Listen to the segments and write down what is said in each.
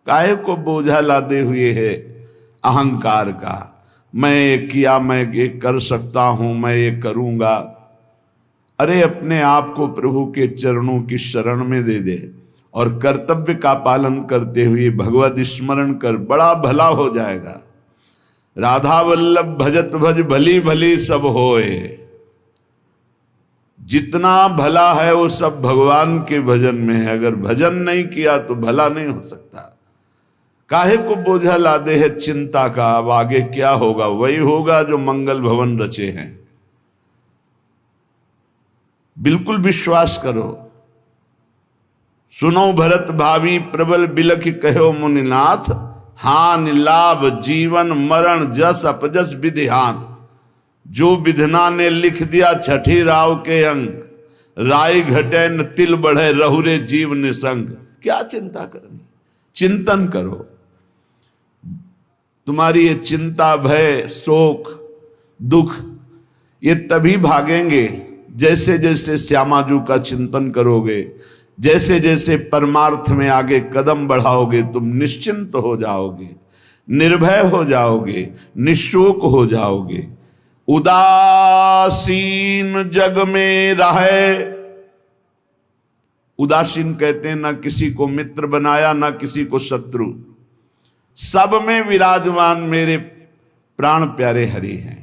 काहे को बोझा लादे हुए है अहंकार का। मैं ये किया, मैं ये कर सकता हूं, मैं ये करूंगा। अरे अपने आप को प्रभु के चरणों की शरण में दे दे और कर्तव्य का पालन करते हुए भगवत स्मरण कर, बड़ा भला हो जाएगा। राधा वल्लभ भजत भज भली भली सब होए। जितना भला है वो सब भगवान के भजन में है। अगर भजन नहीं किया तो भला नहीं हो सकता। काहे को बोझा लादे है चिंता का, अब आगे क्या होगा? वही होगा जो मंगल भवन रचे हैं। बिल्कुल विश्वास करो। सुनो भरत भावी प्रबल बिलख कहो मुनिनाथ, हान लाभ जीवन मरण जस अपजस विधिहात। जो विधना ने लिख दिया छठी राव के अंक, राय घटे न तिल बढ़े रहुरे जीव निसंग। क्या चिंता करनी? चिंतन करो। तुम्हारी ये चिंता, भय, शोक, दुख ये तभी भागेंगे जैसे जैसे श्यामाजू का चिंतन करोगे, जैसे जैसे परमार्थ में आगे कदम बढ़ाओगे। तुम निश्चिंत हो जाओगे, निर्भय हो जाओगे, निशोक हो जाओगे। उदासीन जग में रहे। उदासीन कहते हैं ना किसी को मित्र बनाया ना किसी को शत्रु, सब में विराजमान मेरे प्राण प्यारे हरि हैं।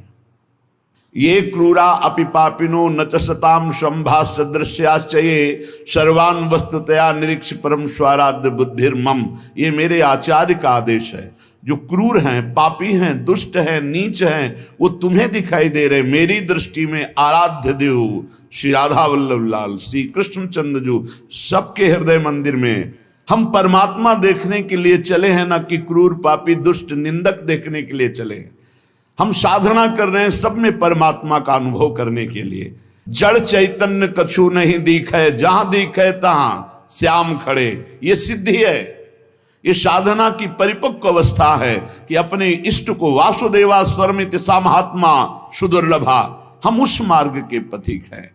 ये क्रूरा अपि पापिनो न च सताम संभास सदृश्याश्चये सर्वान वस्तुतया निरीक्ष परम स्वाराध्य बुद्धिर्मम। ये मेरे आचार्य का आदेश है। जो क्रूर हैं, पापी हैं, दुष्ट हैं, नीच हैं, वो तुम्हें दिखाई दे रहे। मेरी दृष्टि में आराध्य देव श्री राधा वल्लभ लाल, श्री कृष्णचंद्र जी सबके हृदय मंदिर में हम परमात्मा देखने के लिए चले हैं, ना कि क्रूर, पापी, दुष्ट, निंदक देखने के लिए चले हैं। हम साधना कर रहे हैं सब में परमात्मा का अनुभव करने के लिए। जड़ चैतन्य कछु नहीं दिखे, जहां दिखे तहां श्याम खड़े। ये सिद्धि है, ये साधना की परिपक्व अवस्था है कि अपने इष्ट को वासुदेवा स्वरमित सा महात्मा सुदुर्लभा। हम उस मार्ग के पथिक हैं।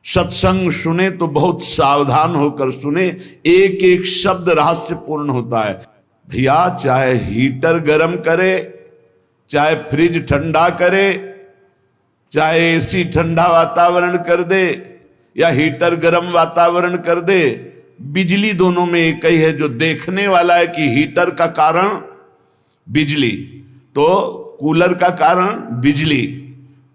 सत्संग सुने तो बहुत सावधान होकर सुने। एक एक शब्द रहस्यपूर्ण होता है। भैया चाहे हीटर गर्म करे, चाहे फ्रिज ठंडा करे, चाहे एसी ठंडा वातावरण कर दे या हीटर गर्म वातावरण कर दे, बिजली दोनों में एक ही है। जो देखने वाला है कि हीटर का कारण बिजली, तो कूलर का कारण बिजली,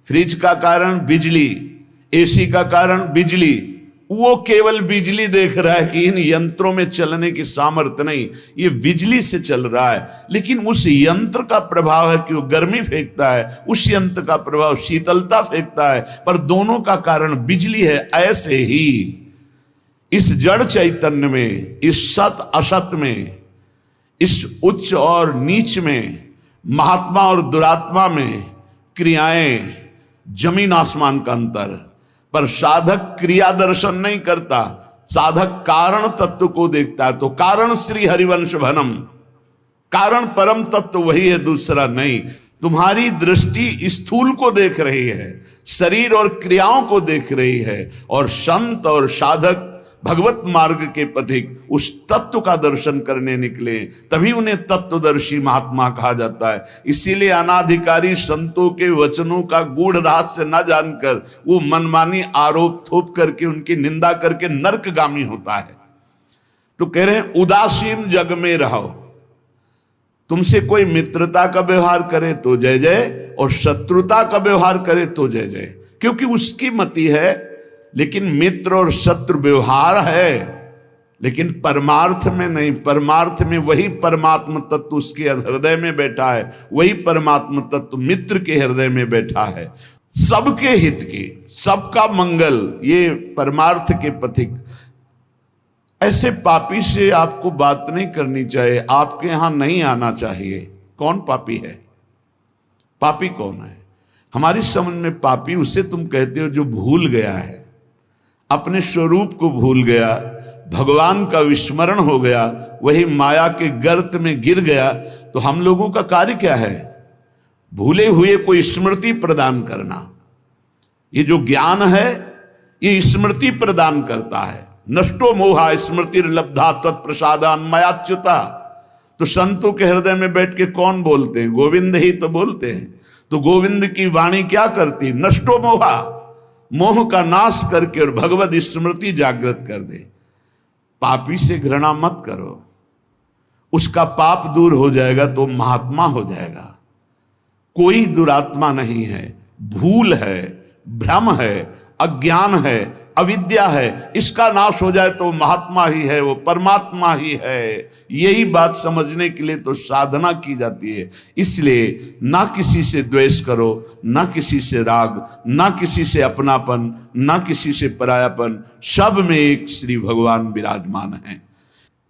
फ्रिज का कारण बिजली, एसी का कारण बिजली, वो केवल बिजली देख रहा है कि इन यंत्रों में चलने की सामर्थ्य नहीं, ये बिजली से चल रहा है। लेकिन उस यंत्र का प्रभाव है कि वो गर्मी फेंकता है, उस यंत्र का प्रभाव शीतलता फेंकता है, पर दोनों का कारण बिजली है। ऐसे ही इस जड़ चैतन्य में, इस सत असत में, इस उच्च और नीच में, महात्मा और दुरात्मा में क्रियाएं जमीन आसमान का अंतर। पर साधक क्रिया दर्शन नहीं करता, साधक कारण तत्व को देखता है। तो कारण श्री हरिवंश भनम, कारण परम तत्व वही है, दूसरा नहीं। तुम्हारी दृष्टि स्थूल को देख रही है, शरीर और क्रियाओं को देख रही है, और संत और साधक भगवत मार्ग के पथिक उस तत्व का दर्शन करने निकले, तभी उन्हें तत्वदर्शी महात्मा कहा जाता है। इसीलिए अनाधिकारी संतों के वचनों का गूढ़ रहस्य न जानकर वो मनमानी आरोप थोप करके उनकी निंदा करके नरकगामी होता है। तो कह रहे हैं उदासीन जग में रहो। तुमसे कोई मित्रता का व्यवहार करे तो जय जय, और शत्रुता का व्यवहार करे तो जय जय, क्योंकि उसकी मति है। लेकिन मित्र और शत्रु व्यवहार है, लेकिन परमार्थ में नहीं। परमार्थ में वही परमात्म तत्व उसके हृदय में बैठा है, वही परमात्म तत्व मित्र के हृदय में बैठा है। सबके हित की, सबका मंगल, ये परमार्थ के पथिक। ऐसे पापी से आपको बात नहीं करनी चाहिए, आपके यहां नहीं आना चाहिए। कौन पापी है? पापी कौन है? हमारी समझ में पापी उसे तुम कहते हो जो भूल गया है, अपने स्वरूप को भूल गया, भगवान का विस्मरण हो गया, वही माया के गर्त में गिर गया। तो हम लोगों का कार्य क्या है? भूले हुए को स्मृति प्रदान करना। ये जो ज्ञान है ये स्मृति प्रदान करता है। नष्टो मोहा स्मृति लब्धा तत्प्रसादान मयाच्युता। तो संतों के हृदय में बैठ के कौन बोलते हैं? गोविंद ही तो बोलते हैं। तो गोविंद की वाणी क्या करती? नष्टो मोहा, मोह का नाश करके और भगवत स्मृति जागृत कर दे। पापी से घृणा मत करो, उसका पाप दूर हो जाएगा तो महात्मा हो जाएगा। कोई दुरात्मा नहीं है, भूल है, भ्रम है, अज्ञान है, अविद्या है, इसका नाश हो जाए तो महात्मा ही है, वो परमात्मा ही है। यही बात समझने के लिए तो साधना की जाती है। इसलिए ना किसी से द्वेष करो, ना किसी से राग, ना किसी से अपनापन, ना किसी से परायापन, सब में एक श्री भगवान विराजमान है।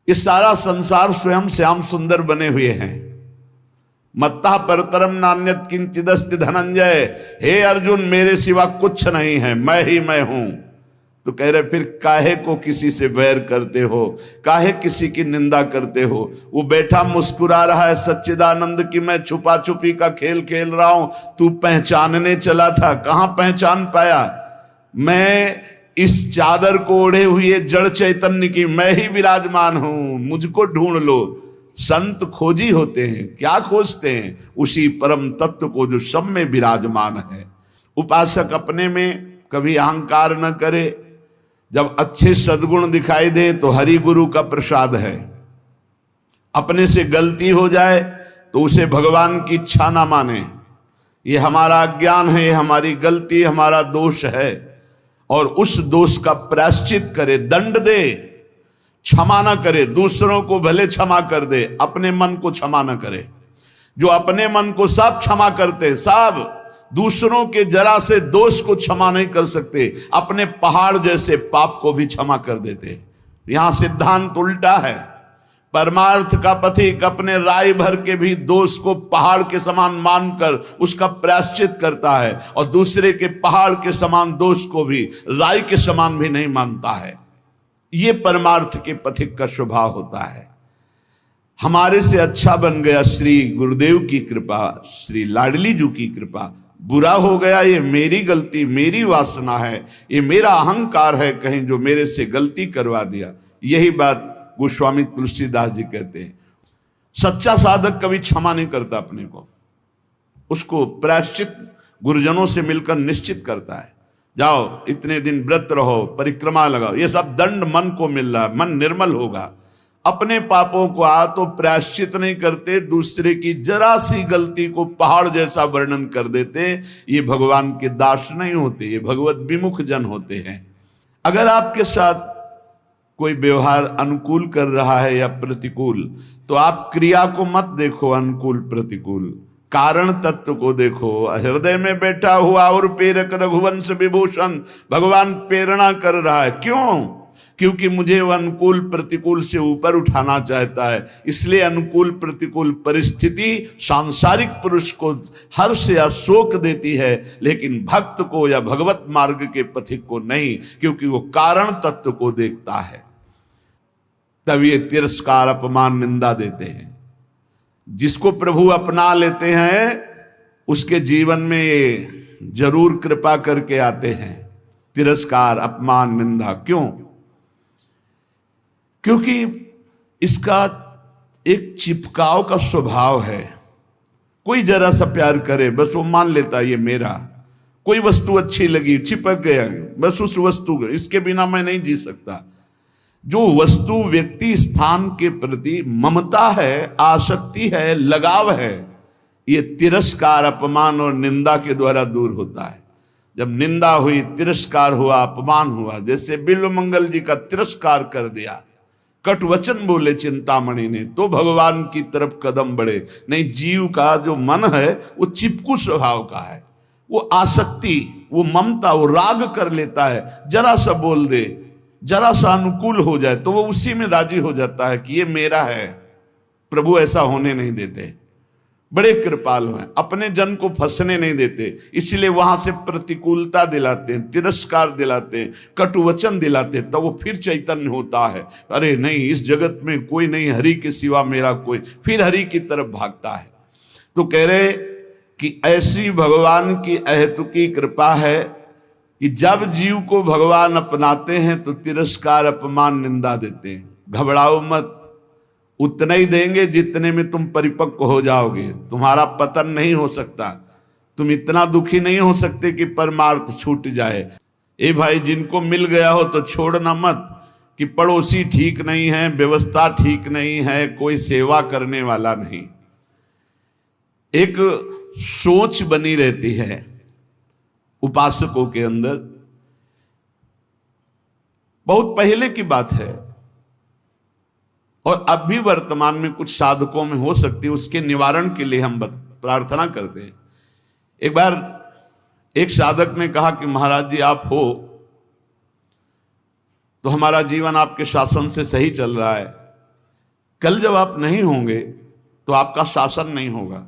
ये सारा संसार स्वयं श्याम सुंदर बने हुए हैं। मत्ता परतरम नान्यत किंचिदस्ति धनंजय, हे अर्जुन मेरे सिवा कुछ नहीं है, मैं ही मैं हूं। तो कह रहे फिर काहे को किसी से बैर करते हो, काहे किसी की निंदा करते हो? वो बैठा मुस्कुरा रहा है सच्चिदानंद की मैं छुपा छुपी का खेल खेल रहा हूं, तू पहचानने चला था, कहां पहचान पाया? मैं इस चादर को ओढ़े हुए जड़ चैतन्य की मैं ही विराजमान हूं, मुझको ढूंढ लो। संत खोजी होते हैं, क्या खोजते हैं? उसी परम तत्व को जो सब में विराजमान है। उपासक अपने में कभी अहंकार न करे, जब अच्छे सद्गुण दिखाई दे तो हरि गुरु का प्रसाद है। अपने से गलती हो जाए तो उसे भगवान की इच्छा ना माने, ये हमारा अज्ञान है, ये हमारी गलती, हमारा दोष है, और उस दोष का प्रायश्चित करे, दंड दे, क्षमा ना करे। दूसरों को भले क्षमा कर दे, अपने मन को क्षमा ना करे। जो अपने मन को सब क्षमा करते, सब दूसरों के जरा से दोष को क्षमा नहीं कर सकते, अपने पहाड़ जैसे पाप को भी क्षमा कर देते। यहां सिद्धांत उल्टा है। परमार्थ का पथिक अपने राय भर के भी दोष को पहाड़ के समान मानकर उसका प्रायश्चित करता है, और दूसरे के पहाड़ के समान दोष को भी राय के समान भी नहीं मानता है। ये परमार्थ के पथिक का स्वभाव होता है। हमारे से अच्छा बन गया श्री गुरुदेव की कृपा, श्री लाडली जी की कृपा। बुरा हो गया ये मेरी गलती, मेरी वासना है, ये मेरा अहंकार है कहीं जो मेरे से गलती करवा दिया। यही बात गोस्वामी तुलसीदास जी कहते हैं। सच्चा साधक कभी क्षमा नहीं करता अपने को, उसको प्रायश्चित गुरुजनों से मिलकर निश्चित करता है। जाओ इतने दिन व्रत रहो, परिक्रमा लगाओ, ये सब दंड मन को मिल रहा है, मन निर्मल होगा। अपने पापों को तो प्रायश्चित नहीं करते, दूसरे की जरा सी गलती को पहाड़ जैसा वर्णन कर देते। ये भगवान के दास नहीं होते, ये भगवत विमुख जन होते हैं। अगर आपके साथ कोई व्यवहार अनुकूल कर रहा है या प्रतिकूल, तो आप क्रिया को मत देखो, अनुकूल प्रतिकूल, कारण तत्व को देखो। हृदय में बैठा हुआ और प्रेरक रघुवंश विभूषण भगवान प्रेरणा कर रहा है। क्यों? क्योंकि मुझे वह अनुकूल प्रतिकूल से ऊपर उठाना चाहता है। इसलिए अनुकूल प्रतिकूल परिस्थिति सांसारिक पुरुष को हर्ष या शोक देती है, लेकिन भक्त को या भगवत मार्ग के पथिक को नहीं, क्योंकि वो कारण तत्व को देखता है। तब ये तिरस्कार, अपमान, निंदा देते हैं। जिसको प्रभु अपना लेते हैं उसके जीवन में ये जरूर कृपा करके आते हैं, तिरस्कार, अपमान, निंदा। क्यों? क्योंकि इसका एक चिपकाव का स्वभाव है। कोई जरा सा प्यार करे बस वो मान लेता है ये मेरा। कोई वस्तु अच्छी लगी, चिपक गया, बस उस वस्तु, इसके बिना मैं नहीं जी सकता। जो वस्तु, व्यक्ति, स्थान के प्रति ममता है, आसक्ति है, लगाव है, ये तिरस्कार, अपमान और निंदा के द्वारा दूर होता है। जब निंदा हुई, तिरस्कार हुआ, अपमान हुआ, जैसे बिल्वमंगल जी का तिरस्कार कर दिया, कट वचन बोले चिंतामणि ने, तो भगवान की तरफ कदम बढ़े। नहीं, जीव का जो मन है वो चिपकू स्वभाव का है, वो आसक्ति, वो ममता, वो राग कर लेता है। जरा सा बोल दे, जरा सा अनुकूल हो जाए तो वो उसी में राजी हो जाता है कि ये मेरा है। प्रभु ऐसा होने नहीं देते, बड़े कृपालु हैं, अपने जन को फंसने नहीं देते। इसलिए वहां से प्रतिकूलता दिलाते हैं, तिरस्कार दिलाते हैं, कटुवचन दिलाते हैं, तो वो फिर चैतन्य होता है। अरे नहीं, इस जगत में कोई नहीं, हरि के सिवा मेरा कोई, फिर हरि की तरफ भागता है। तो कह रहे कि ऐसी भगवान की अहेतुकी कृपा है कि जब जीव को भगवान अपनाते हैं तो तिरस्कार, अपमान, निंदा देते हैं। घबराओ मत, उतना ही देंगे जितने में तुम परिपक्व हो जाओगे। तुम्हारा पतन नहीं हो सकता। तुम इतना दुखी नहीं हो सकते कि परमार्थ छूट जाए। ए भाई, जिनको मिल गया हो तो छोड़ना मत कि पड़ोसी ठीक नहीं है, व्यवस्था ठीक नहीं है, कोई सेवा करने वाला नहीं। एक सोच बनी रहती है उपासकों के अंदर। बहुत पहले की बात है और अब भी वर्तमान में कुछ साधकों में हो सकती है। उसके निवारण के लिए हम प्रार्थना करते हैं। एक बार एक साधक ने कहा कि महाराज जी, आप हो तो हमारा जीवन आपके शासन से सही चल रहा है। कल जब आप नहीं होंगे तो आपका शासन नहीं होगा।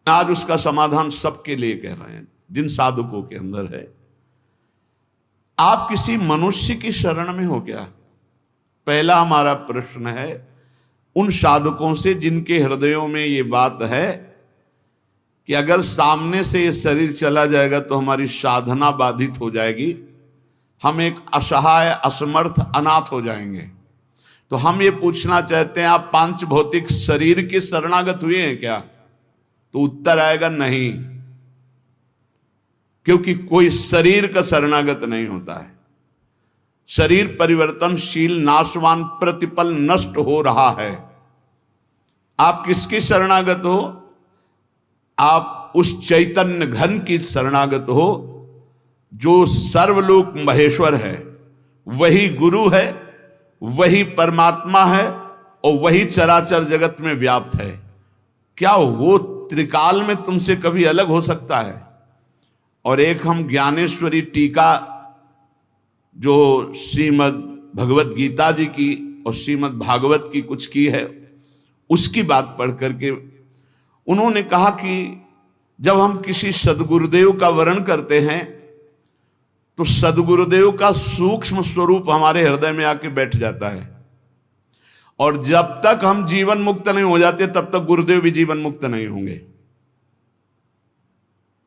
आज उसका समाधान सबके लिए कह रहे हैं, जिन साधकों के अंदर है। आप किसी मनुष्य की शरण में हो क्या? पहला हमारा प्रश्न है उन साधकों से जिनके हृदयों में ये बात है कि अगर सामने से ये शरीर चला जाएगा तो हमारी साधना बाधित हो जाएगी, हम एक असहाय, असमर्थ, अनाथ हो जाएंगे। तो हम ये पूछना चाहते हैं, आप पांच भौतिक शरीर के शरणागत हुए हैं क्या? तो उत्तर आएगा नहीं, क्योंकि कोई शरीर का शरणागत नहीं होता है। शरीर परिवर्तनशील, नाशवान, प्रतिपल नष्ट हो रहा है। आप किसकी शरणागत हो? आप उस चैतन्य घन की शरणागत हो जो सर्वलोक महेश्वर है। वही गुरु है, वही परमात्मा है और वही चराचर जगत में व्याप्त है। क्या वो त्रिकाल में तुमसे कभी अलग हो सकता है? और एक हम ज्ञानेश्वरी टीका जो श्रीमद् भगवत गीता जी की और श्रीमद् भागवत की कुछ की है, उसकी बात पढ़ करके उन्होंने कहा कि जब हम किसी सदगुरुदेव का वर्ण करते हैं तो सदगुरुदेव का सूक्ष्म स्वरूप हमारे हृदय में आके बैठ जाता है। और जब तक हम जीवन मुक्त नहीं हो जाते तब तक गुरुदेव भी जीवन मुक्त नहीं होंगे।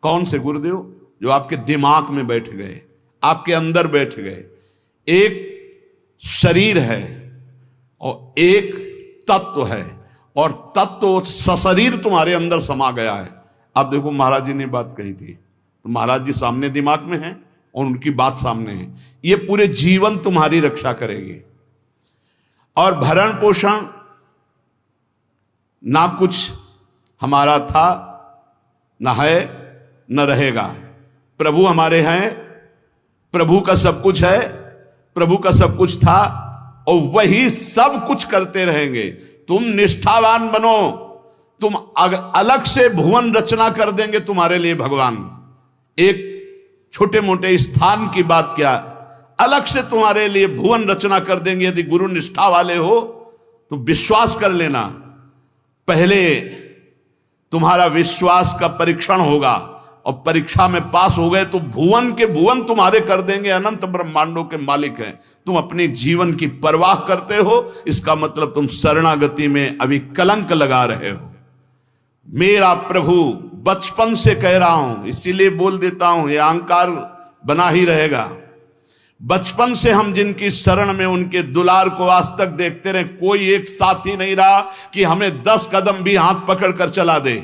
कौन से गुरुदेव? जो आपके दिमाग में बैठ गए, आपके अंदर बैठ गए। एक शरीर है और एक तत्व है, और तत्व सशरीर तुम्हारे अंदर समा गया है। अब देखो, महाराज जी ने बात कही थी तो महाराज जी सामने दिमाग में है और उनकी बात सामने है। ये पूरे जीवन तुम्हारी रक्षा करेगी। और भरण पोषण ना कुछ हमारा था, ना है, न रहेगा। प्रभु हमारे हैं, प्रभु का सब कुछ है, प्रभु का सब कुछ था और वही सब कुछ करते रहेंगे। तुम निष्ठावान बनो, तुम अलग से भुवन रचना कर देंगे तुम्हारे लिए भगवान। एक छोटे मोटे स्थान की बात क्या, अलग से तुम्हारे लिए भुवन रचना कर देंगे। यदि गुरु निष्ठा वाले हो तो विश्वास कर लेना, पहले तुम्हारा विश्वास का परीक्षण होगा और परीक्षा में पास हो गए तो भुवन के भुवन तुम्हारे कर देंगे। अनंत ब्रह्मांडों के मालिक हैं। तुम अपने जीवन की परवाह करते हो, इसका मतलब तुम शरणागति में अभी कलंक लगा रहे हो। मेरा प्रभु बचपन से कह रहा हूं, इसीलिए बोल देता हूं, यह अहंकार बना ही रहेगा। बचपन से हम जिनकी शरण में, उनके दुलार को आज तक देखते रहे। कोई एक साथी नहीं रहा कि हमें 10 कदम भी हाथ पकड़ कर चला दे।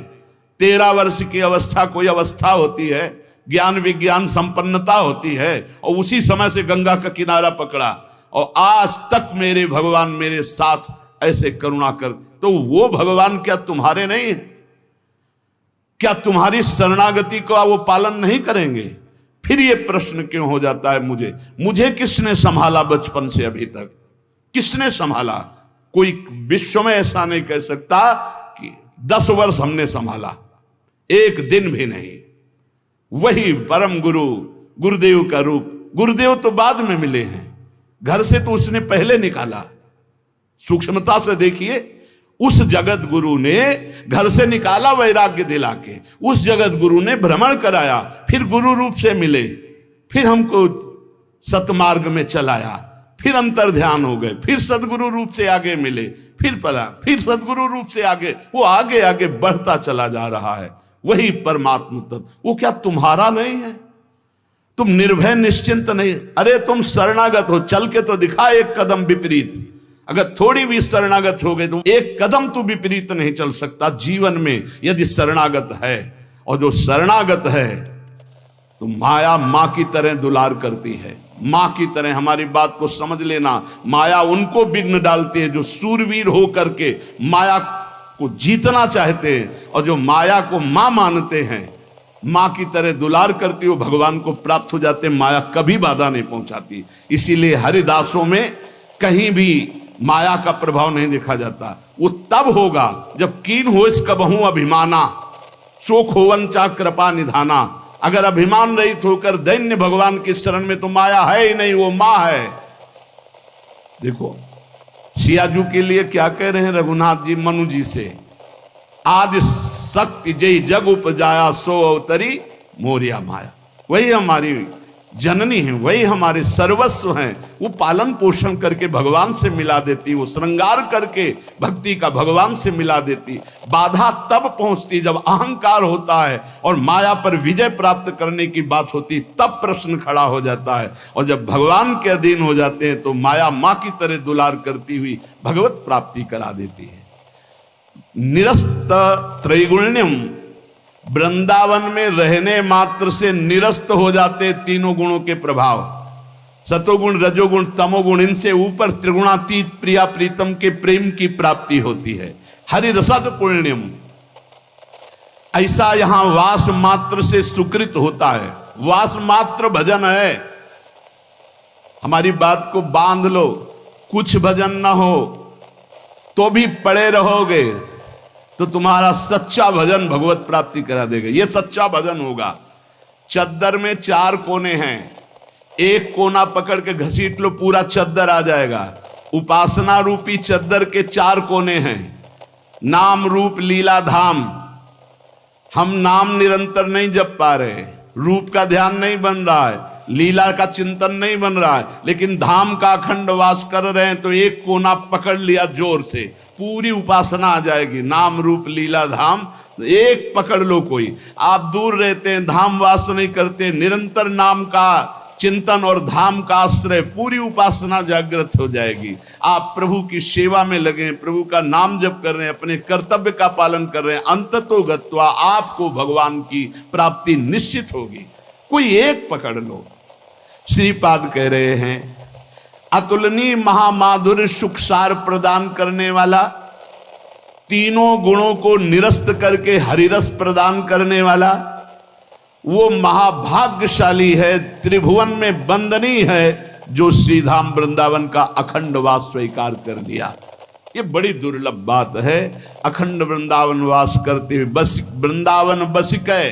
13 वर्ष की अवस्था कोई अवस्था होती है, ज्ञान विज्ञान संपन्नता होती है, और उसी समय से गंगा का किनारा पकड़ा और आज तक मेरे भगवान मेरे साथ ऐसे करुणा कर। तो वो भगवान क्या तुम्हारे नहीं है? क्या तुम्हारी शरणागति का वो पालन नहीं करेंगे? फिर ये प्रश्न क्यों हो जाता है मुझे किसने संभाला बचपन से अभी तक? किसने संभाला? कोई विश्व में ऐसा नहीं कह सकता कि 10 वर्ष हमने संभाला, एक दिन भी नहीं। वही परम गुरु, गुरुदेव का रूप। गुरुदेव तो बाद में मिले हैं, घर से तो उसने पहले निकाला। सूक्ष्मता से देखिए, उस जगत गुरु ने घर से निकाला वैराग्य दिला के, उस जगत गुरु ने भ्रमण कराया, फिर गुरु रूप से मिले, फिर हमको सतमार्ग में चलाया, फिर अंतर ध्यान हो गए, फिर सदगुरु रूप से आगे मिले, फिर पला, फिर सदगुरु रूप से आगे, वो आगे आगे बढ़ता चला जा रहा है। वही परमात्मा तत्व, वो क्या तुम्हारा नहीं है? तुम निर्भय निश्चिंत नहीं? अरे तुम शरणागत हो, चल के तो दिखा एक कदम विपरीत। अगर थोड़ी भी शरणागत हो गए तो एक कदम तो विपरीत नहीं चल सकता जीवन में, यदि शरणागत है। और जो शरणागत है तो माया मां की तरह दुलार करती है, मां की तरह। हमारी बात को समझ लेना, माया उनको विघ्न डालती है जो सूरवीर हो करके माया को जीतना चाहते हैं, और जो माया को मां मानते हैं, मां की तरह दुलार करती हो, भगवान को प्राप्त हो जाते। माया कभी बाधा नहीं पहुंचाती। इसीलिए हरिदासों में कहीं भी माया का प्रभाव नहीं देखा जाता। वो तब होगा जब कीन हो इस कबहू अभिमाना, शोक होवन चा कृपा निधाना। अगर अभिमान रहित होकर दैन्य भगवान के शरण में, तो माया है ही नहीं, वो मां है। देखो सियाजू के लिए क्या कह रहे हैं रघुनाथ जी मनु जी से, आदि शक्ति जय जग उपजाया सो अवतरी मोरिया माया। वही हमारी जननी है, वही हमारे सर्वस्व हैं। वो पालन पोषण करके भगवान से मिला देती, वो श्रृंगार करके भक्ति का भगवान से मिला देती। बाधा तब पहुंचती जब अहंकार होता है और माया पर विजय प्राप्त करने की बात होती, तब प्रश्न खड़ा हो जाता है। और जब भगवान के अधीन हो जाते हैं तो माया मां की तरह दुलार करती हुई भगवत प्राप्ति करा देती है। निरस्त त्रैगुण्यम, वृंदावन में रहने मात्र से निरस्त हो जाते तीनों गुणों के प्रभाव, सतोगुण रजोगुण तमोगुण। इनसे ऊपर त्रिगुणातीत प्रिया प्रीतम के प्रेम की प्राप्ति होती है। हरि रसद पुण्यम, ऐसा यहां वास मात्र से सुकृत होता है। वास मात्र भजन है। हमारी बात को बांध लो, कुछ भजन ना हो तो भी पड़े रहोगे तो तुम्हारा सच्चा भजन भगवत प्राप्ति करा देगा। यह सच्चा भजन होगा। चद्दर में 4 कोने हैं, एक कोना पकड़ के घसीट लो, पूरा चद्दर आ जाएगा। उपासना रूपी चद्दर के 4 कोने हैं, नाम रूप लीला धाम। हम नाम निरंतर नहीं जप पा रहे, रूप का ध्यान नहीं बन रहा है, लीला का चिंतन नहीं बन रहा है, लेकिन धाम का अखंड वास कर रहे हैं, तो एक कोना पकड़ लिया जोर से, पूरी उपासना आ जाएगी। नाम रूप लीला धाम एक पकड़ लो। कोई आप दूर रहते हैं, धाम वास नहीं करते, निरंतर नाम का चिंतन और धाम का आश्रय, पूरी उपासना जागृत हो जाएगी। आप प्रभु की सेवा में लगे, प्रभु का नाम जप कर रहे हैं, अपने कर्तव्य का पालन कर रहे हैं, अंततो गत्वा आपको भगवान की प्राप्ति निश्चित होगी। कोई एक पकड़ लो। श्रीपाद कह रहे हैं, अतुलनीय महामाधुर्य सुखसार प्रदान करने वाला, तीनों गुणों को निरस्त करके हरिरस प्रदान करने वाला, वो महाभाग्यशाली है, त्रिभुवन में वंदनीय है, जो श्रीधाम वृंदावन का अखंड वास स्वीकार कर लिया। ये बड़ी दुर्लभ बात है। अखंड वृंदावन वास करते हुए बस वृंदावन बसिकै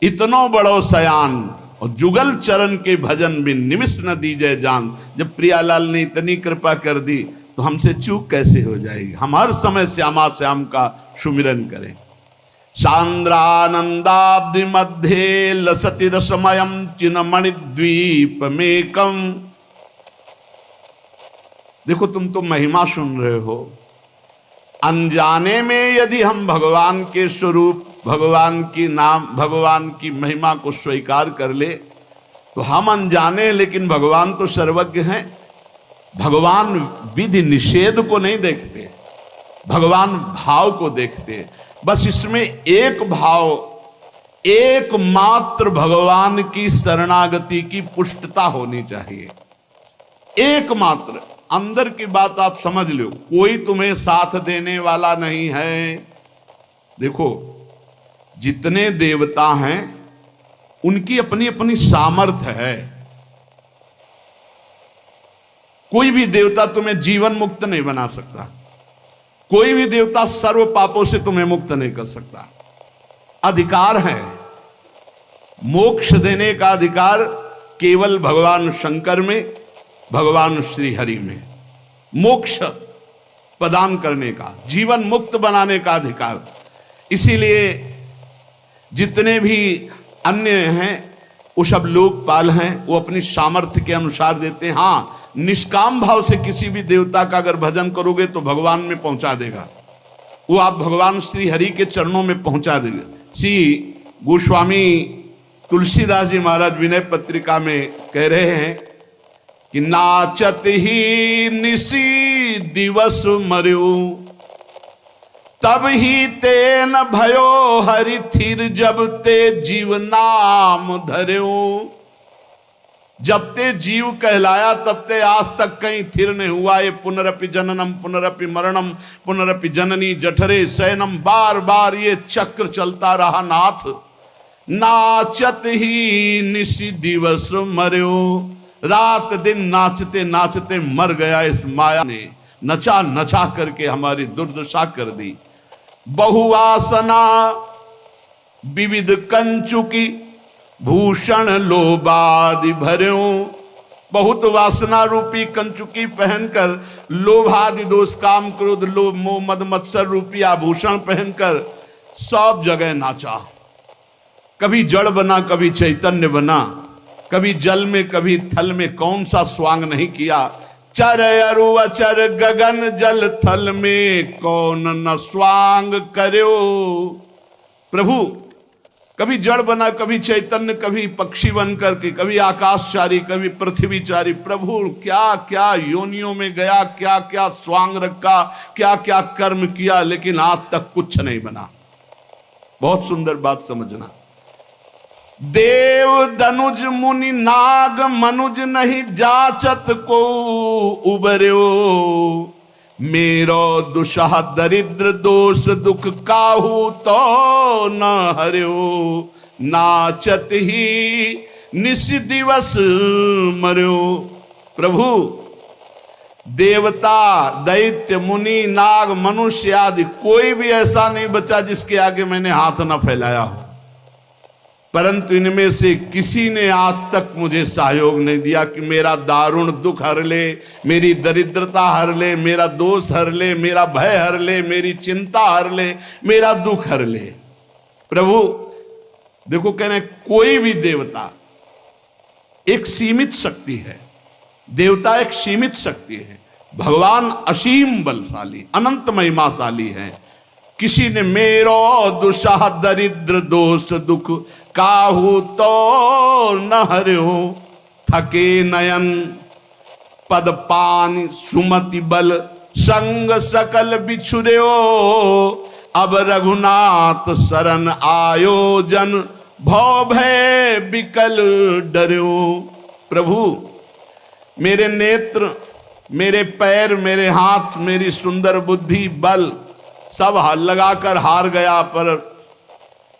इतनो बड़ो सयान, और जुगल चरण के भजन भी निमिष न दीजय जान। जब प्रियालाल ने इतनी कृपा कर दी तो हमसे चूक कैसे हो जाएगी। हम हर समय श्यामा श्याम का सुमिरन करें। सांद्रानंदाब्धि मध्य लसति रसमयम चिन्मणि द्वीप मेकम। देखो तुम तो महिमा सुन रहे हो, अनजाने में यदि हम भगवान के स्वरूप, भगवान की नाम, भगवान की महिमा को स्वीकार कर ले तो हम अनजाने, लेकिन भगवान तो सर्वज्ञ हैं। भगवान विधि निषेध को नहीं देखते, भगवान भाव को देखते। बस इसमें एक भाव, एकमात्र भगवान की शरणागति की पुष्टता होनी चाहिए। एकमात्र, अंदर की बात आप समझ लो, कोई तुम्हें साथ देने वाला नहीं है। देखो जितने देवता हैं उनकी अपनी अपनी सामर्थ्य है। कोई भी देवता तुम्हें जीवन मुक्त नहीं बना सकता, कोई भी देवता सर्व पापों से तुम्हें मुक्त नहीं कर सकता। अधिकार है, मोक्ष देने का अधिकार केवल भगवान शंकर में, भगवान श्री हरि में, मोक्ष प्रदान करने का, जीवन मुक्त बनाने का अधिकार। इसीलिए जितने भी अन्य हैं वो सब लोकपाल हैं, वो अपनी सामर्थ्य के अनुसार देते हैं। हाँ, निष्काम भाव से किसी भी देवता का अगर भजन करोगे तो भगवान में पहुंचा देगा, वो आप भगवान श्री हरि के चरणों में पहुंचा देगा। श्री गोस्वामी तुलसीदास जी महाराज विनय पत्रिका में कह रहे हैं, कि नाचत ही निसी दिवस मर्यो, तब ही तेन भयो हरि थिर, जब ते जीव नाम धर्यो। जब ते जीव कहलाया तब ते आज तक कहीं थिर नहीं हुआ। ये पुनरपि जननम पुनरपि मरणम पुनरपि जननी जठरे शयनम, बार बार ये चक्र चलता रहा नाथ। नाचत ही निसी दिवस मर्यो, रात दिन नाचते नाचते मर गया। इस माया ने नचा नचा करके हमारी दुर्दशा कर दी। बहुवासना विविध कंचुकी, भूषण लोभादि भर्यो। बहुत वासना रूपी कंचुकी पहनकर, लोभादि दोष काम क्रोध लोभ मोह मद मत्सर रूपी आभूषण पहनकर सब जगह नाचा। कभी जड़ बना, कभी चैतन्य बना, कभी जल में कभी थल में, कौन सा स्वांग नहीं किया। चर अरु अचर गगन जल थल में, कौन न स्वांग कर्यो। प्रभु कभी जड़ बना, कभी चैतन्य, कभी पक्षी बन करके, कभी आकाशचारी, कभी पृथ्वीचारी। प्रभु क्या क्या योनियों में गया, क्या क्या स्वांग रखा, क्या क्या कर्म किया, लेकिन आज तक कुछ नहीं बना। बहुत सुंदर बात समझना। देव दनुज मुनि नाग मनुज नहीं जाचत को उबर्यो, मेरो दुषह दरिद्र दोष दुख काहू तो न हर्यो। नाचत ही निस दिवस मर्यो। प्रभु देवता दैत्य मुनि नाग मनुष्य आदि कोई भी ऐसा नहीं बचा जिसके आगे मैंने हाथ न फैलाया हो, परंतु इनमें से किसी ने आज तक मुझे सहयोग नहीं दिया कि मेरा दारुण दुख हर ले, मेरी दरिद्रता हर ले, मेरा दोष हर ले, मेरा भय हर ले, मेरी चिंता हर ले, मेरा दुख हर ले। प्रभु देखो कह रहे कोई भी देवता एक सीमित शक्ति है, देवता एक सीमित शक्ति है, भगवान असीम बलशाली अनंत महिमाशाली है। किसी ने मेरो दुषह दरिद्र दोष दुख काहू तो न हर्यो। थके नयन पद पान सुमति बल संग सकल बिछुर्यो, अब रघुनाथ शरण आयोजन भव भय बिकल डर्यो। प्रभु मेरे नेत्र, मेरे पैर, मेरे हाथ, मेरी सुंदर बुद्धि, बल सब लगाकर हार गया, पर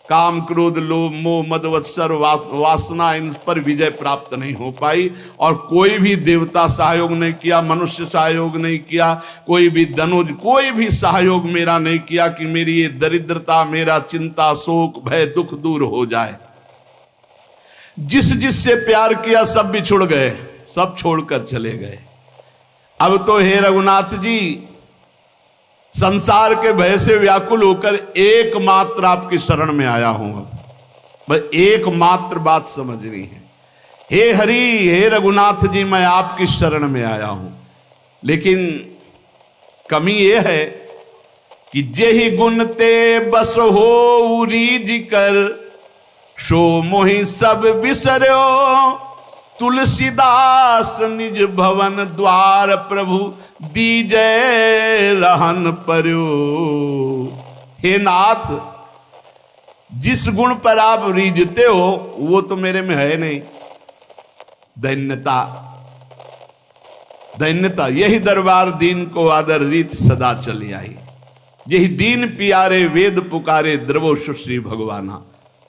काम क्रोध लोभ मोह मद मत्सर वासना इन पर विजय प्राप्त नहीं हो पाई। और कोई भी देवता सहयोग नहीं किया, मनुष्य सहयोग नहीं किया, कोई भी दनुज कोई भी सहयोग मेरा नहीं किया कि मेरी ये दरिद्रता, मेरा चिंता शोक भय दुख दूर हो जाए। जिस जिससे प्यार किया सब बिछुड़ गए, सब छोड़कर चले गए। अब तो हे रघुनाथ जी संसार के भय से व्याकुल होकर एकमात्र आपकी शरण में आया हूं। अब बस एकमात्र बात समझनी है। हे हरि, हे रघुनाथ जी, मैं आपकी शरण में आया हूं, लेकिन कमी यह है कि जेहि गुण ते बस हो रीज कर, सो मोहि सब बिसर्यो। तुलसीदास निज भवन द्वार, प्रभु दीजै रहन पर्यो। हे नाथ, जिस गुण पर आप रीझते हो वो तो मेरे में है नहीं। दैन्यता, दैन्यता, यही दरबार दीन को आदर रीत सदा चली आई। यही दीन पियारे वेद पुकारे, द्रवो सुश्री भगवाना।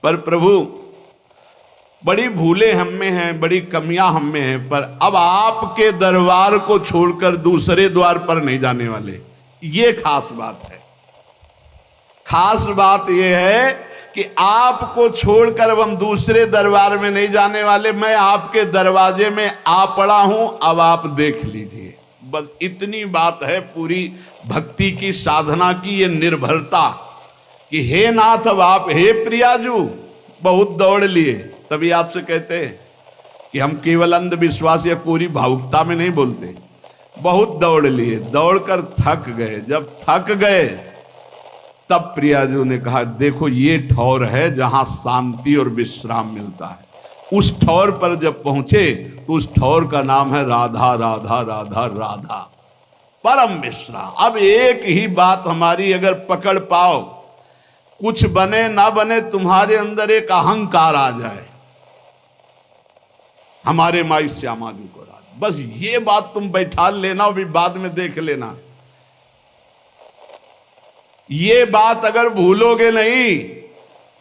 पर प्रभु बड़ी भूलें हम में हैं, बड़ी कमियां हम में हैं, पर अब आपके दरबार को छोड़कर दूसरे द्वार पर नहीं जाने वाले। ये खास बात है। खास बात यह है कि आपको छोड़कर अब हम दूसरे दरबार में नहीं जाने वाले। मैं आपके दरवाजे में आ पड़ा हूं, अब आप देख लीजिए। बस इतनी बात है पूरी भक्ति की साधना की ये निर्भरता कि हे नाथ, अब आप, हे प्रियाजू, बहुत दौड़ लिए। तभी आपसे कहते हैं कि हम केवल अंधविश्वास या कोरी भावुकता में नहीं बोलते। बहुत दौड़ लिए, दौड़कर थक गए। जब थक गए तब प्रियाजू ने कहा, देखो ये ठौर है जहां शांति और विश्राम मिलता है। उस ठौर पर जब पहुंचे तो उस ठौर का नाम है राधा राधा राधा राधा, परम मिश्रा। अब एक ही बात हमारी अगर पकड़ पाओ, कुछ बने ना बने, तुम्हारे अंदर एक अहंकार आ जाए, हमारे माई श्यामा जी को राधा, बस ये बात तुम बैठा लेना, अभी बाद में देख लेना। ये बात अगर भूलोगे नहीं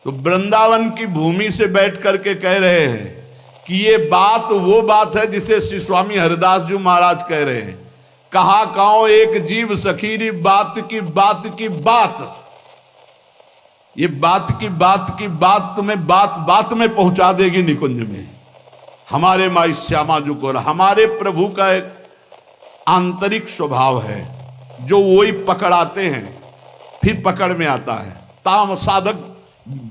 तो वृंदावन की भूमि से बैठ करके कह रहे हैं कि ये बात वो बात है जिसे श्री स्वामी हरिदास जी महाराज कह रहे हैं, कहा काओ एक जीव सखीरी बात की बात की बात। ये बात की बात तुम्हें बात बात में पहुंचा देगी निकुंज में। हमारे माई श्यामा जी को, हमारे प्रभु का एक आंतरिक स्वभाव है जो वही पकड़ाते हैं, फिर पकड़ में आता है। ताम साधक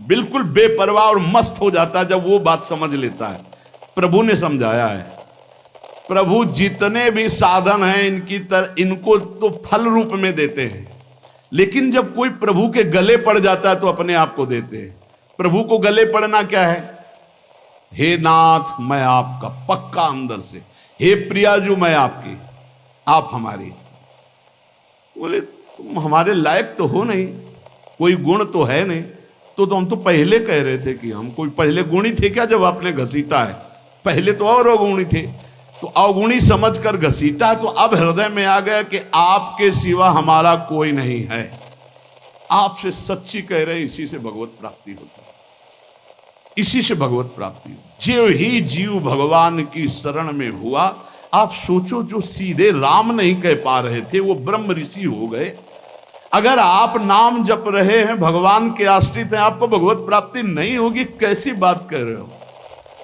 बिल्कुल बेपरवाह और मस्त हो जाता है जब वो बात समझ लेता है। प्रभु ने समझाया है, प्रभु जितने भी साधन हैं इनको तो फल रूप में देते हैं, लेकिन जब कोई प्रभु के गले पड़ जाता है तो अपने आप को देते हैं। प्रभु को गले पड़ना क्या है? हे नाथ मैं आपका, पक्का अंदर से, हे प्रियाजू मैं आपकी, आप हमारी। बोले तुम हमारे लायक तो हो नहीं, कोई गुण तो है नहीं। तो हम तो पहले कह रहे थे कि हम कोई पहले गुणी थे क्या जब आपने घसीटा है? पहले तो और अवगुणी थे, तो अवगुणी समझकर घसीटा, तो अब हृदय में आ गया कि आपके सिवा हमारा कोई नहीं है। आपसे सच्ची कह रहे, इसी से भगवत प्राप्ति होती है, इसी से भगवत प्राप्ति। जो ही जीव भगवान की शरण में हुआ, आप सोचो जो सीधे राम नहीं कह पा रहे थे वो ब्रह्म ऋषि हो गए। अगर आप नाम जप रहे हैं, भगवान के आश्रित हैं, आपको भगवत प्राप्ति नहीं होगी, कैसी बात कर रहे हो?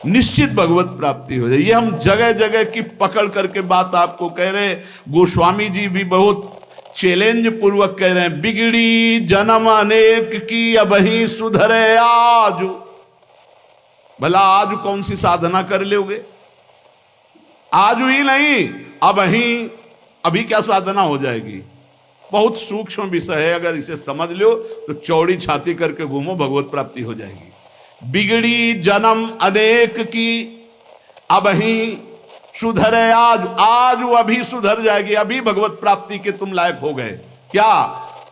निश्चित भगवत प्राप्ति हो जाए। ये हम जगह जगह की पकड़ करके बात आपको कह रहे हैं। गोस्वामी जी भी बहुत चैलेंज पूर्वक कह रहे हैं, बिगड़ी जन्म अनेक की अबही सुधरे आज। भला आज कौन सी साधना कर लोगे? आज ही नहीं, अभी क्या साधना हो जाएगी? बहुत सूक्ष्म विषय है, अगर इसे समझ लो तो चौड़ी छाती करके घूमो, भगवत प्राप्ति हो जाएगी। बिगड़ी जन्म अनेक की अबही सुधरे आज, आज वो अभी सुधर जाएगी, अभी भगवत प्राप्ति के तुम लायक हो गए। क्या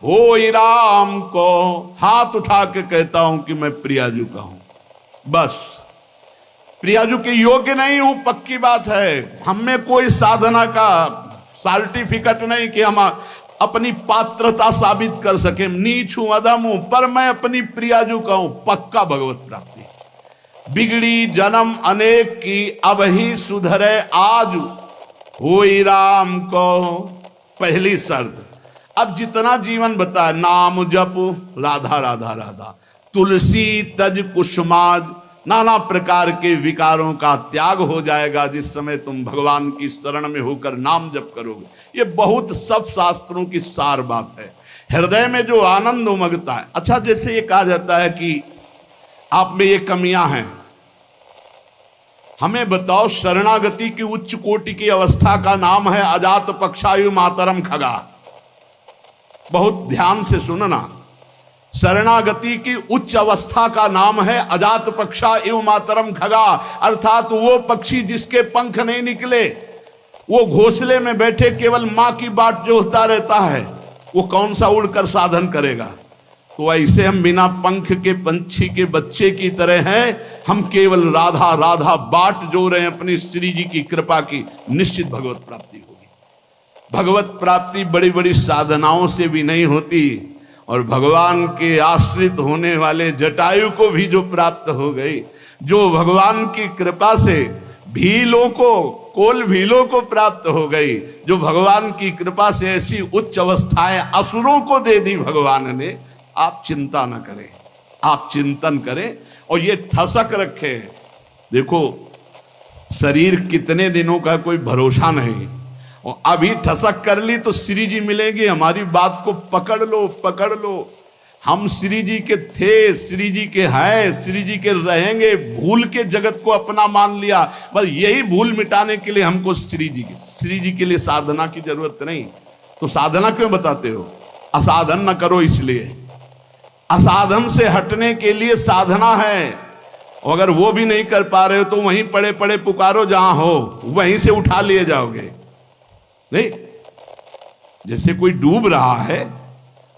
हो राम को हाथ उठा के कहता हूं कि मैं प्रियाजू का हूं, बस प्रियाजू के योग्य नहीं हूं, पक्की बात है। हमें कोई साधना का सर्टिफिकेट नहीं कि हम अपनी पात्रता साबित कर सके, नीच हूं, अधम हूं, पर मैं अपनी प्रियाजू का हूं, पक्का भगवत प्राप्ति। बिगड़ी जन्म अनेक की अबही सुधरे आज, होई राम को पहली शर्त। अब जितना जीवन बताया, नाम जप राधा राधा राधा, तुलसी तज कुसुमाज, नाना प्रकार के विकारों का त्याग हो जाएगा जिस समय तुम भगवान की शरण में होकर नाम जप करोगे। ये बहुत सब शास्त्रों की सार बात है। हृदय में जो आनंद उमगता है। अच्छा, जैसे ये कहा जाता है कि आप में ये कमियां हैं, हमें बताओ शरणागति की उच्च कोटि की अवस्था का नाम है अजात पक्षायु मातरम खगा। बहुत ध्यान से सुनना, शरणागति की उच्च अवस्था का नाम है अजात पक्षा एवं मातरम खगा, अर्थात वो पक्षी जिसके पंख नहीं निकले, वो घोंसले में बैठे केवल मां की बाट जोहता रहता है, वो कौन सा उड़कर साधन करेगा? तो ऐसे हम बिना पंख के पंछी के बच्चे की तरह हैं, हम केवल राधा राधा बाट जो रहे हैं अपनी श्री जी की कृपा की, निश्चित भगवत प्राप्ति होगी। भगवत प्राप्ति बड़ी बड़ी साधनाओं से भी नहीं होती, और भगवान के आश्रित होने वाले जटायु को भी जो प्राप्त हो गई, जो भगवान की कृपा से भीलों को, कोल भीलों को प्राप्त हो गई, जो भगवान की कृपा से ऐसी उच्च अवस्थाएं असुरों को दे दी भगवान ने, आप चिंता न करें, आप चिंतन करें और ये ठसक रखें। देखो शरीर कितने दिनों का कोई भरोसा नहीं, और अभी ठसक कर ली तो श्री जी मिलेंगे। हमारी बात को पकड़ लो, पकड़ लो। हम श्री जी के थे, श्री जी के हैं, श्री जी के रहेंगे, भूल के जगत को अपना मान लिया। बस यही भूल मिटाने के लिए हमको श्री जी के लिए साधना की जरूरत नहीं। तो साधना क्यों बताते हो? असाधन न करो, इसलिए असाधन से हटने के लिए साधना है। अगर वो भी नहीं कर पा रहे हो तो वहीं पड़े पड़े पुकारो, जहां हो वहीं से उठा लिए जाओगे। नहीं, जैसे कोई डूब रहा है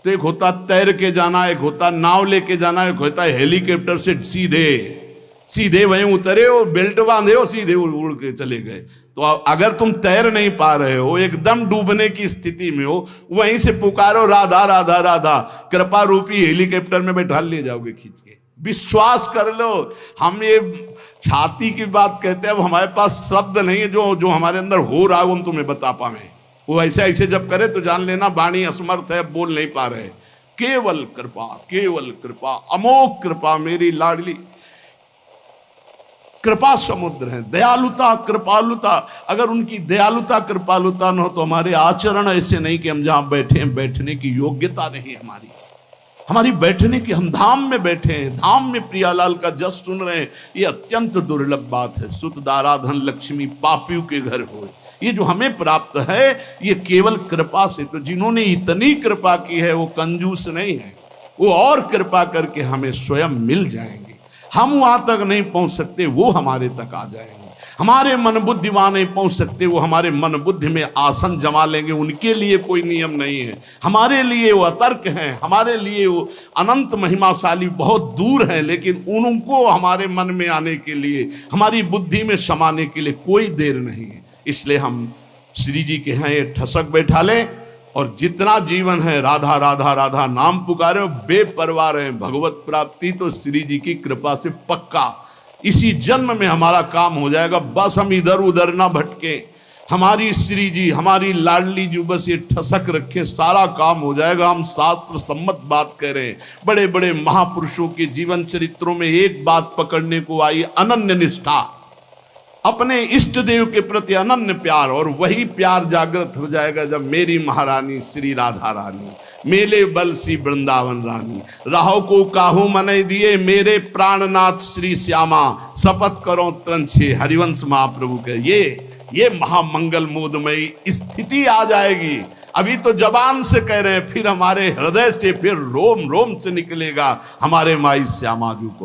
तो एक होता तैर के जाना, एक होता नाव लेके जाना, एक होता हेलीकॉप्टर से सीधे वहीं उतरे हो, बेल्ट बांधे हो, सीधे उड़ के चले गए। तो अगर तुम तैर नहीं पा रहे हो, एकदम डूबने की स्थिति में हो, वहीं से पुकारो राधा राधा राधा, कृपा रूपी हेलीकॉप्टर में बैठा ले जाओगे खींच के। विश्वास कर लो। हम ये छाती की बात कहते हैं, अब हमारे पास शब्द नहीं है जो हमारे अंदर हो रहा है वो हम तुम्हें बता पाए। वो ऐसे जब करे तो जान लेना वाणी असमर्थ है, बोल नहीं पा रहे। केवल कृपा, अमोघ कृपा, मेरी लाडली कृपा समुद्र है। दयालुता कृपालुता, अगर उनकी दयालुता कृपालुता न हो तो हमारे आचरण ऐसे नहीं कि हम जहां बैठे हैं बैठने की योग्यता नहीं हमारी बैठने की, हम धाम में बैठे हैं, धाम में प्रियालाल का जस सुन रहे हैं। ये अत्यंत दुर्लभ बात है। सुत दारा धन लक्ष्मी पापियों के घर होए, ये जो हमें प्राप्त है ये केवल कृपा से। तो जिन्होंने इतनी कृपा की है वो कंजूस नहीं है, वो और कृपा करके हमें स्वयं मिल जाएंगे। हम वहां तक नहीं पहुंच सकते, वो हमारे तक आ जाएंगे। हमारे मन बुद्धि वहां नहीं पहुंच सकते, वो हमारे मन बुद्धि में आसन जमा लेंगे। उनके लिए कोई नियम नहीं है, हमारे लिए वो अतर्क हैं, हमारे लिए वो अनंत महिमाशाली बहुत दूर हैं। लेकिन उनको हमारे मन में आने के लिए, हमारी बुद्धि में समाने के लिए कोई देर नहीं है। इसलिए हम श्री जी के यहाँ ये ठसक बैठा लें और जितना जीवन है राधा राधा राधा नाम पुकारे, बेपरवाह रहे। भगवत प्राप्ति तो श्री जी की कृपा से पक्का इसी जन्म में हमारा काम हो जाएगा। बस हम इधर उधर ना भटके, हमारी श्री जी, हमारी लाडली जी बस ये ठसक रखें, सारा काम हो जाएगा। हम शास्त्र सम्मत बात कह रहे हैं। बड़े बड़े महापुरुषों के जीवन चरित्रों में एक बात पकड़ने को आई, अनन्य निष्ठा, अपने इष्ट देव के प्रति अनन्य प्यार। और वही प्यार जागृत हो जाएगा जब मेरी महारानी श्री राधा रानी, मेले बल सी वृंदावन रानी, राहो को काहू मने दिए मेरे प्राणनाथ श्री श्यामा, शपथ करो त्रंछे हरिवंश महाप्रभु के। ये महामंगल मोदमयी स्थिति आ जाएगी। अभी तो जबान से कह रहे हैं, फिर हमारे हृदय से, फिर रोम रोम से निकलेगा हमारे माई श्यामा जी को।